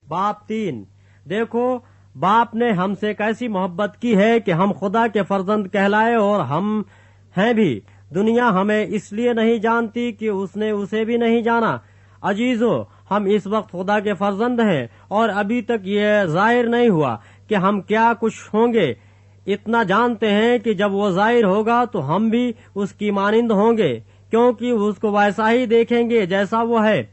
बाप 3। देखो बाप ने हमसे कैसी मोहब्बत की है कि हम खुदा के फर्जंद कहलाए, और हम हैं भी। दुनिया हमें इसलिए नहीं जानती कि उसने उसे भी नहीं जाना। अजीजो, हम इस वक्त खुदा के फर्जंद हैं, और अभी तक ये जाहिर नहीं हुआ कि हम क्या कुछ होंगे। इतना जानते हैं कि जब वो जाहिर होगा तो हम भी उसकी मानिंद होंगे, क्योंकि उसको वैसा ही देखेंगे जैसा वो है।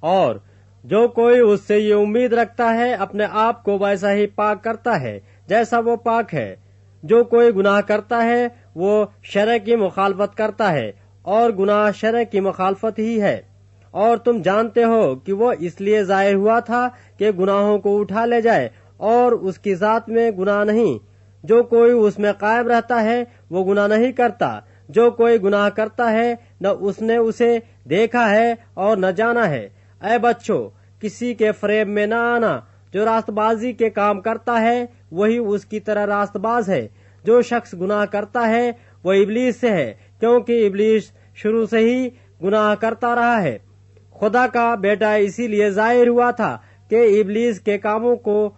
और जो कोई उससे ये उम्मीद रखता है अपने आप को वैसा ही पाक करता है जैसा वो पाक है। जो कोई गुनाह करता है वो शरअ की मुखालफत करता है, और गुनाह शरअ की मुखालफत ही है। और तुम जानते हो कि वो इसलिए जाहिर हुआ था कि गुनाहों को उठा ले जाए, और उसकी जात में गुनाह नहीं। जो कोई उसमें कायम रहता है वो गुनाह नहीं करता। जो कोई गुनाह करता है न उसने उसे देखा है और न जाना है। ऐ बच्चों, किसी के फरेब में न आना। जो रास्तबाजी के काम करता है वही उसकी तरह रास्तबाज है। जो शख्स गुनाह करता है वो इबलीस से है, क्योंकि इबलीस शुरू से ही गुनाह करता रहा है। खुदा का बेटा इसीलिए जाहिर हुआ था कि इबलीस के कामों को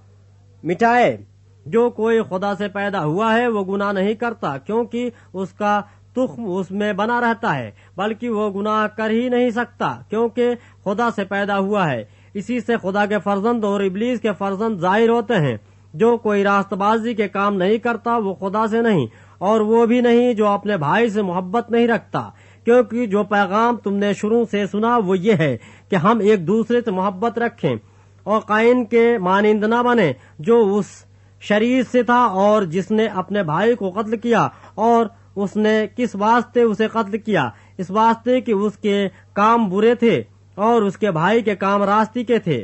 मिटाए। जो कोई खुदा से पैदा हुआ है वो गुनाह नहीं करता, क्योंकि उसका तुख्म उसमें बना रहता है, बल्कि वो गुनाह कर ही नहीं सकता, क्योंकि खुदा से पैदा हुआ है। इसी से खुदा के फर्जंद और इबलीस के फर्जंद जाहिर होते हैं। जो कोई रास्तबाजी के काम नहीं करता वो खुदा से नहीं, और वो भी नहीं जो अपने भाई से मोहब्बत नहीं रखता। क्योंकि जो पैगाम तुमने शुरू से सुना वो ये है कि हम एक दूसरे से मोहब्बत रखें, और काइन के मानिंद न बने जो उस शरीर से था और जिसने अपने भाई को कत्ल किया। और उसने किस वास्ते उसे कत्ल किया? इस वास्ते कि उसके काम बुरे थे और उसके भाई के काम रास्ती के थे।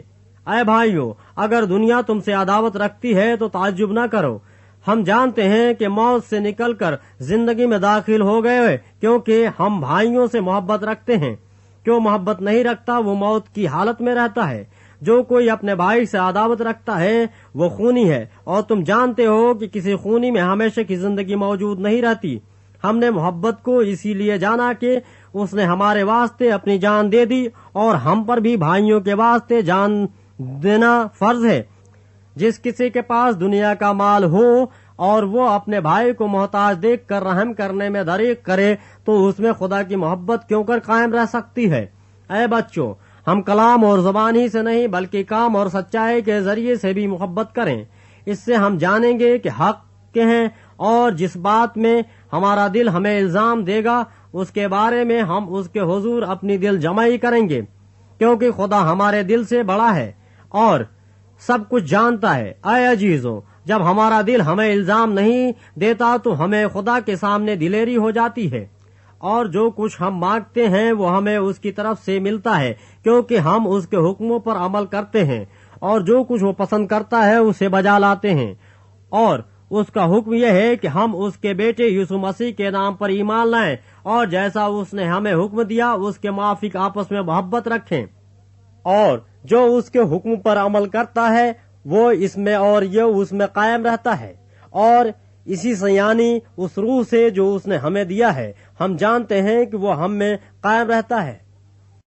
ऐ भाइयों, अगर दुनिया तुमसे अदावत रखती है तो ताज्जुब न करो। हम जानते हैं कि मौत से निकलकर जिंदगी में दाखिल हो गए, क्योंकि हम भाइयों से मोहब्बत रखते हैं। जो मोहब्बत नहीं रखता वो मौत की हालत में रहता है। जो कोई अपने भाई से अदावत रखता है वो खूनी है, और तुम जानते हो कि किसी खूनी में हमेशा की जिंदगी मौजूद नहीं रहती। हमने मोहब्बत को इसीलिए जाना कि उसने हमारे वास्ते अपनी जान दे दी, और हम पर भी भाइयों के वास्ते जान देना फर्ज है। जिस किसी के पास दुनिया का माल हो और वो अपने भाई को मोहताज देख कर रहम करने में दरीक करे, तो उसमें खुदा की मोहब्बत क्यों कर कायम रह सकती है। ऐ बच्चों, हम कलाम और जबान ही से नहीं बल्कि काम और सच्चाई के जरिए से भी मोहब्बत करें। इससे हम जानेंगे कि हक के हैं, और जिस बात में हमारा दिल हमें इल्जाम देगा उसके बारे में हम उसके हुजूर अपनी दिल जमाई करेंगे, क्योंकि खुदा हमारे दिल से बड़ा है और सब कुछ जानता है। ऐ अजीजों, जब हमारा दिल हमें इल्जाम नहीं देता तो हमें खुदा के सामने दिलेरी हो जाती है, और जो कुछ हम मांगते हैं वो हमें उसकी तरफ से मिलता है, क्योंकि हम उसके हुक्मों पर अमल करते हैं, और जो कुछ वो पसंद करता है उसे बजा लाते हैं। और उसका हुक्म यह है कि हम उसके बेटे यीशु मसीह के नाम पर ईमान लाएं, और जैसा उसने हमें हुक्म दिया उसके माफिक आपस में मोहब्बत रखें। और जो उसके हुक्म पर अमल करता है वो इसमें और ये उसमें कायम रहता है, और इसी से यानी उस रूह से जो उसने हमें दिया है हम जानते हैं कि वो हम में कायम रहता है।